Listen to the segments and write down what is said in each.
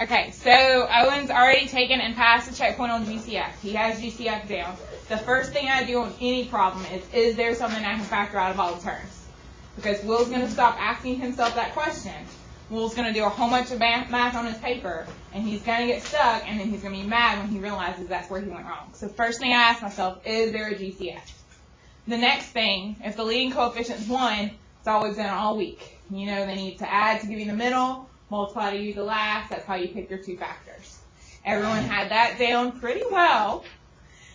Okay, so Owen's already taken and passed the checkpoint on GCF. He has GCF down. The first thing I do on any problem is there something I can factor out of all the terms? Because Will's going to stop asking himself that question. Will's going to do a whole bunch of math on his paper, and he's going to get stuck, and then he's going to be mad when he realizes that's where he went wrong. So first thing I ask myself, is there a GCF? The next thing, if the leading coefficient is 1, it's always been all week. You know they need to add to give you the middle, multiply to give you the last. That's how you pick your two factors. Everyone had that down pretty well.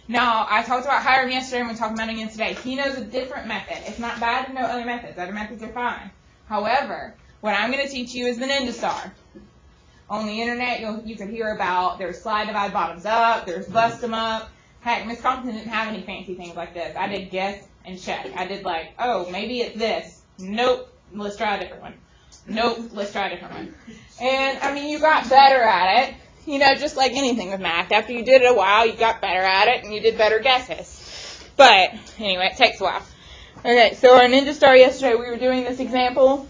Now, I talked about Hiram yesterday, and we're talking about it again today. He knows a different method. It's not bad to know other methods. Other methods are fine. However, what I'm going to teach you is the Ninja Star. On the internet, you could hear about there's slide, divide, bottoms up, there's bust them up. Heck, Miss Compton didn't have any fancy things like this. I did guess and check. I did like, oh, maybe it's this. Nope, let's try a different one. Nope, let's try a different one. And, I mean, you got better at it. You know, just like anything with math. After you did it a while, you got better at it, and you did better guesses. But, anyway, it takes a while. Okay, so our Ninja Star yesterday, we were doing this example.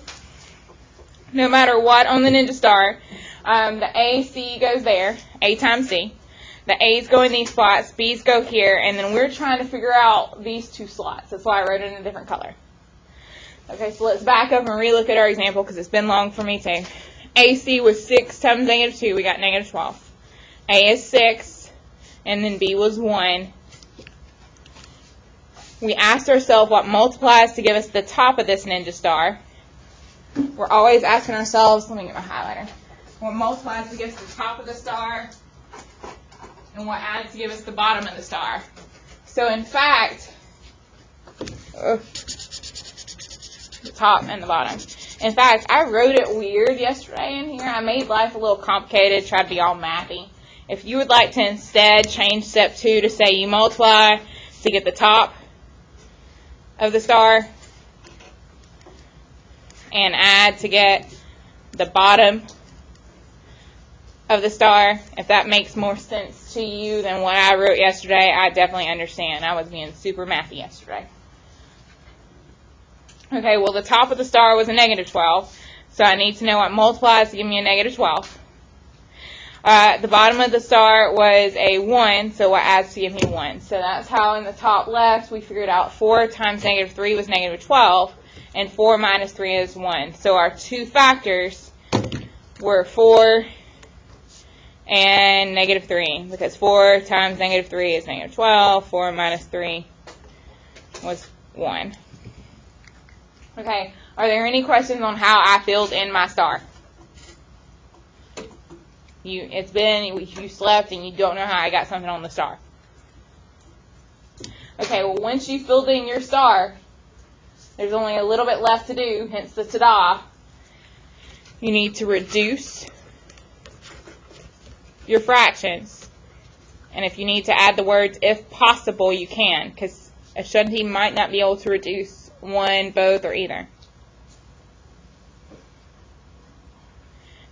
No matter what on the Ninja Star, the A, C goes there, A times C. The A's go in these slots, B's go here, and then we're trying to figure out these two slots. That's why I wrote it in a different color. Okay, so let's back up and relook at our example because it's been long for me too. AC was 6 times negative 2. We got negative 12. A is 6, and then B was 1. We asked ourselves what multiplies to give us the top of this Ninja Star. We're always asking ourselves, let me get my highlighter, what multiplies to give us the top of the star, and what adds to give us the bottom of the star. So in fact, the top and the bottom. In fact, I wrote it weird yesterday in here. I made life a little complicated, tried to be all mathy. If you would like to instead change step 2 to say you multiply to get the top of the star and add to get the bottom of the star, if that makes more sense to you than what I wrote yesterday, I definitely understand. I was being super mathy yesterday. Okay, well, the top of the star was a negative 12, so I need to know what multiplies to give me a negative 12. The bottom of the star was a 1, so what adds to give me 1. So that's how in the top left we figured out 4 times negative 3 was negative 12, and 4 minus 3 is 1. So our two factors were 4 and negative 3, because 4 times negative 3 is negative 12, 4 minus 3 was 1. Okay, are there any questions on how I filled in my star? You slept and you don't know how I got something on the star. Okay, well, once you filled in your star, there's only a little bit left to do, hence the ta-da. You need to reduce your fractions. And if you need to add the words, if possible, you can, because a shuntee might not be able to reduce one, both, or either.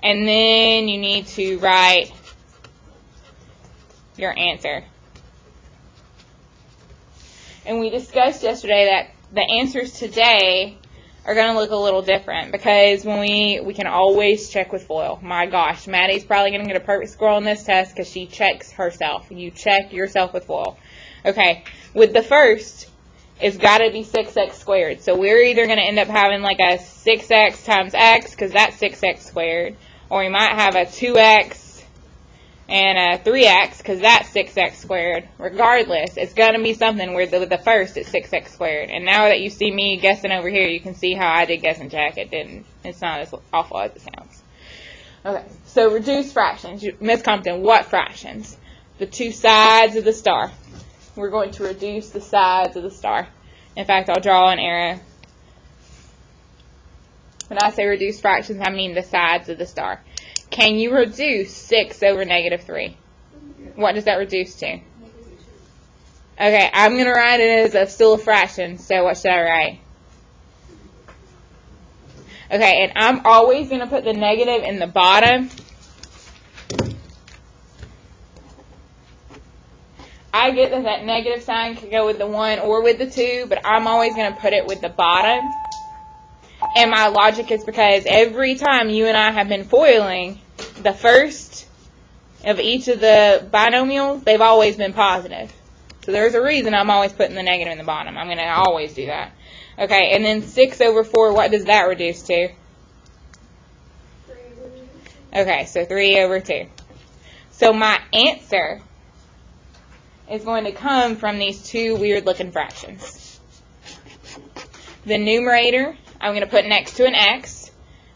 And then you need to write your answer. And we discussed yesterday that the answers today are going to look a little different because when we can always check with FOIL. My gosh, Maddie's probably going to get a perfect score on this test because she checks herself. You check yourself with FOIL. Okay, with the first, it's got to be 6x squared. So we're either going to end up having like a 6x times x because that's 6x squared. Or we might have a 2x and a 3x because that's 6x squared. Regardless, it's going to be something where the first is 6x squared. And now that you see me guessing over here, you can see how I did guess and check. It's not as awful as it sounds. Okay, so reduce fractions. Miss Compton, what fractions? The two sides of the star. We're going to reduce the sides of the star. In fact, I'll draw an arrow. When I say reduce fractions, I mean the sides of the star. Can you reduce 6 over negative 3? What does that reduce to? Okay, I'm going to write it as still a fraction, so what should I write? Okay, and I'm always going to put the negative in the bottom. I get that negative sign could go with the 1 or with the 2, but I'm always going to put it with the bottom. And my logic is because every time you and I have been foiling, the first of each of the binomials, they've always been positive. So there's a reason I'm always putting the negative in the bottom. I'm going to always do that. Okay, and then 6 over 4, what does that reduce to? 3 over 2. Okay, so 3 over 2. So my answer is going to come from these two weird-looking fractions. The numerator, I'm going to put next to an x.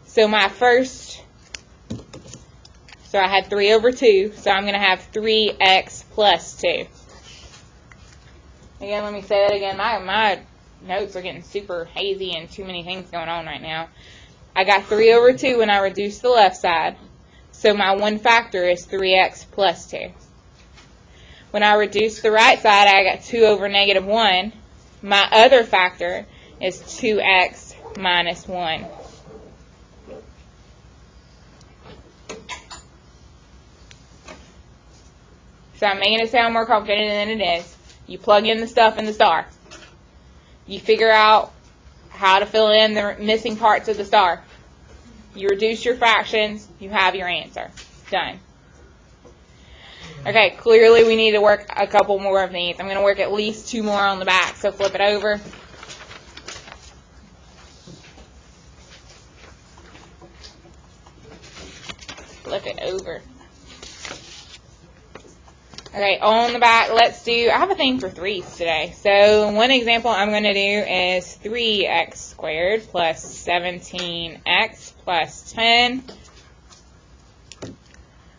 So my first, so I had 3 over 2, so I'm going to have 3x plus 2. Again, let me say that again. My notes are getting super hazy and too many things going on right now. I got 3 over 2 when I reduced the left side. So my one factor is 3x plus 2. When I reduce the right side, I got 2 over negative 1. My other factor is 2x minus 1. So I'm making it sound more complicated than it is. You plug in the stuff in the star. You figure out how to fill in the missing parts of the star. You reduce your fractions, you have your answer. Done. Okay, clearly we need to work a couple more of these. I'm going to work at least 2 more on the back, so flip it over. Flip it over. Okay, on the back, let's do, I have a thing for 3's today. So one example I'm going to do is 3x squared plus 17x plus 10.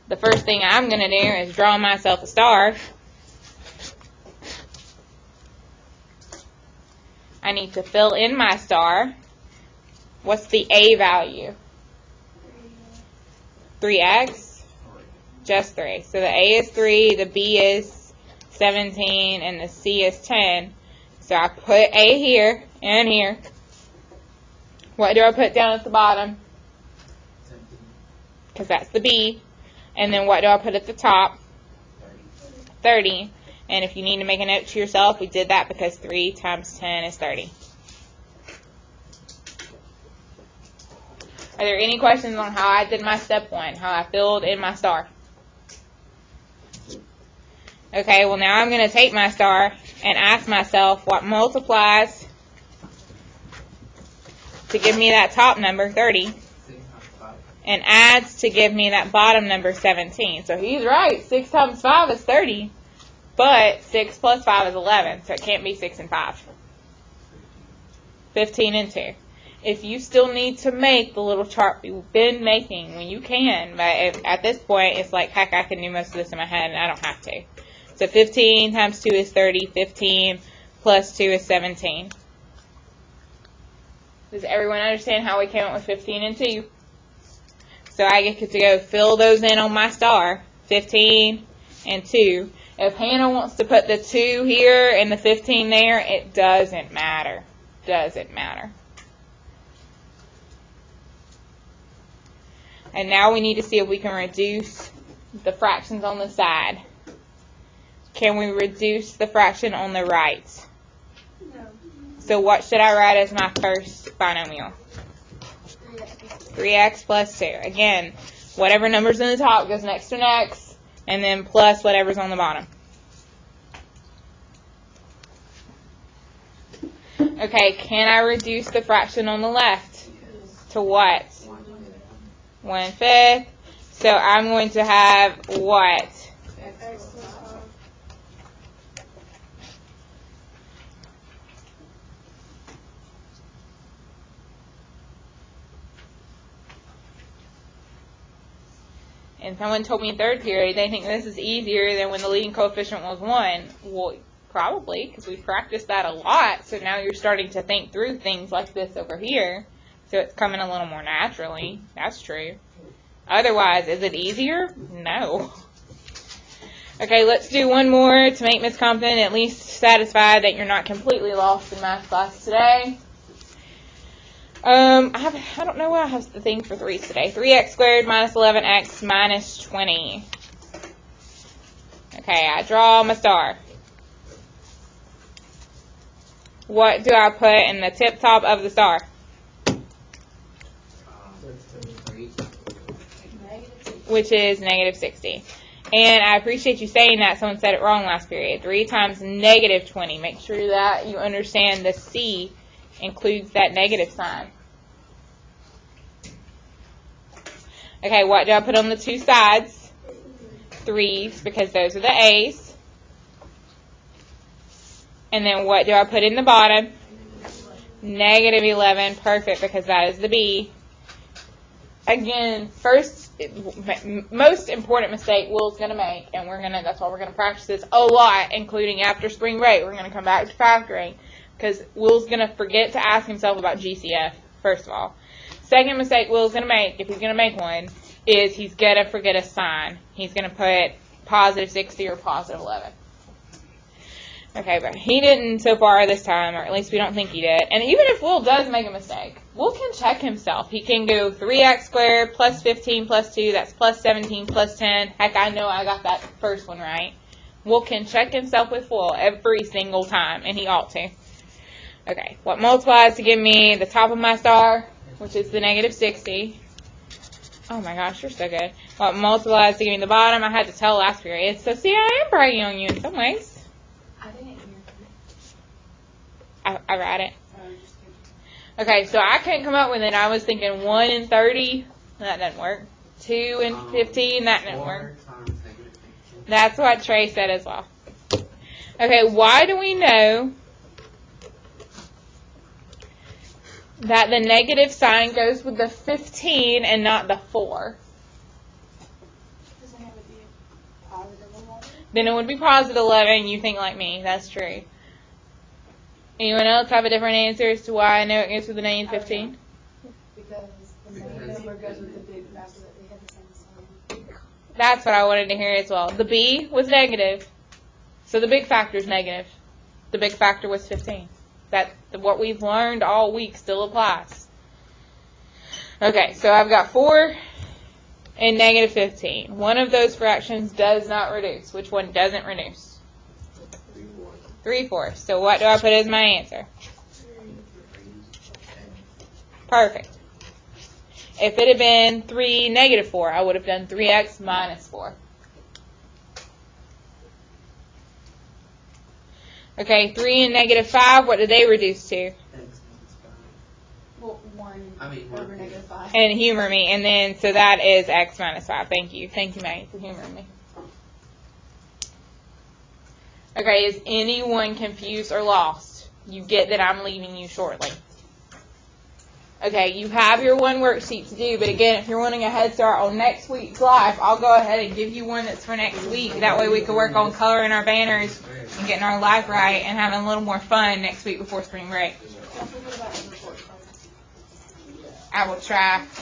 The first thing I'm going to do is draw myself a star. I need to fill in my star. What's the A value? 3x? Just 3. So the A is 3, the B is 17, and the C is 10. So I put A here and here. What do I put down at the bottom? 'Cause that's the B. And then what do I put at the top? 30. And if you need to make a note to yourself, we did that because 3 times 10 is 30. Are there any questions on how I did my step 1, how I filled in my star? Okay, well now I'm going to take my star and ask myself what multiplies to give me that top number, 30, and adds to give me that bottom number, 17. So he's right, 6 times 5 is 30, but 6 plus 5 is 11, so it can't be 6 and 5. 15 and 2. If you still need to make the little chart we've been making, when you can, but at this point, it's like, heck, I can do most of this in my head, and I don't have to. So 15 times 2 is 30. 15 plus 2 is 17. Does everyone understand how we came up with 15 and 2? So I get to go fill those in on my star. 15 and 2. If Hannah wants to put the 2 here and the 15 there, it doesn't matter. Doesn't matter. And now we need to see if we can reduce the fractions on the side. Can we reduce the fraction on the right? No. So what should I write as my first binomial? 3x plus 2. Again, whatever number's in the top goes next to an x, and then plus whatever's on the bottom. Okay, can I reduce the fraction on the left? To what? 1/5. So I'm going to have what? X plus 5. And someone told me in 3rd period they think this is easier than when the leading coefficient was 1. Well, probably, because we've practiced that a lot. So now you're starting to think through things like this over here. So it's coming a little more naturally. That's true. Otherwise, is it easier? No. Okay, let's do one more to make Ms. Compton at least satisfied that you're not completely lost in math class today. I don't know why I have the thing for 3's today. 3x squared minus 11x minus 20. Okay, I draw my star. What do I put in the tip top of the star? which is negative 60. And I appreciate you saying that. Someone said it wrong last period. 3 times negative 20. Make sure that you understand the C includes that negative sign. Okay, what do I put on the two sides? 3's, because those are the A's. And then what do I put in the bottom? Negative 11. Perfect, because that is the B. Again, most important mistake Will's going to make, and that's why we're going to practice this a lot, including after spring break. We're going to come back to factoring, because Will's going to forget to ask himself about GCF, first of all. Second mistake Will's going to make, if he's going to make one, is he's going to forget a sign. He's going to put positive 60 or positive 11. Okay, but he didn't so far this time, or at least we don't think he did. And even if Will does make a mistake, Will can check himself. He can go 3x squared plus 15 plus 2, that's plus 17 plus 10. Heck, I know I got that first one right. Will can check himself with Will every single time, and he ought to. Okay, what multiplies to give me the top of my star, which is the negative 60. Oh my gosh, you're so good. What multiplies to give me the bottom, I had to tell last period. So see, I am bragging on you in some ways. I didn't hear. I read it. Okay, so I couldn't come up with it. I was thinking 1 and 30. That doesn't work. 2 and 15. That didn't work. That's what Trey said as well. Okay, why do we know that the negative sign goes with the 15 and not the 4? Because then it would be a positive 11. Then it would be positive 11. You think like me. That's true. Anyone else have a different answer as to why I know it goes with the negative 15? Because the negative number goes with the big factor that they have the same sign. That's what I wanted to hear as well. The B was negative. So the big factor is negative. The big factor was 15. What we've learned all week still applies. Okay, so I've got 4 and negative 15. One of those fractions does not reduce. Which one doesn't reduce? 3/4. So what do I put as my answer? Perfect. If it had been 3 negative 4, I would have done 3x minus 4. Okay, 3 and negative 5, what do they reduce to? Well, 1 over negative 5. And humor me. And then, so that is x minus 5. Thank you. Thank you, Maggie, for humoring me. Okay, is anyone confused or lost? You get that I'm leaving you shortly. Okay, you have your one worksheet to do, but again, if you're wanting a head start on next week's life, I'll go ahead and give you one that's for next week. That way we can work on coloring our banners and getting our life right and having a little more fun next week before spring break. I will try.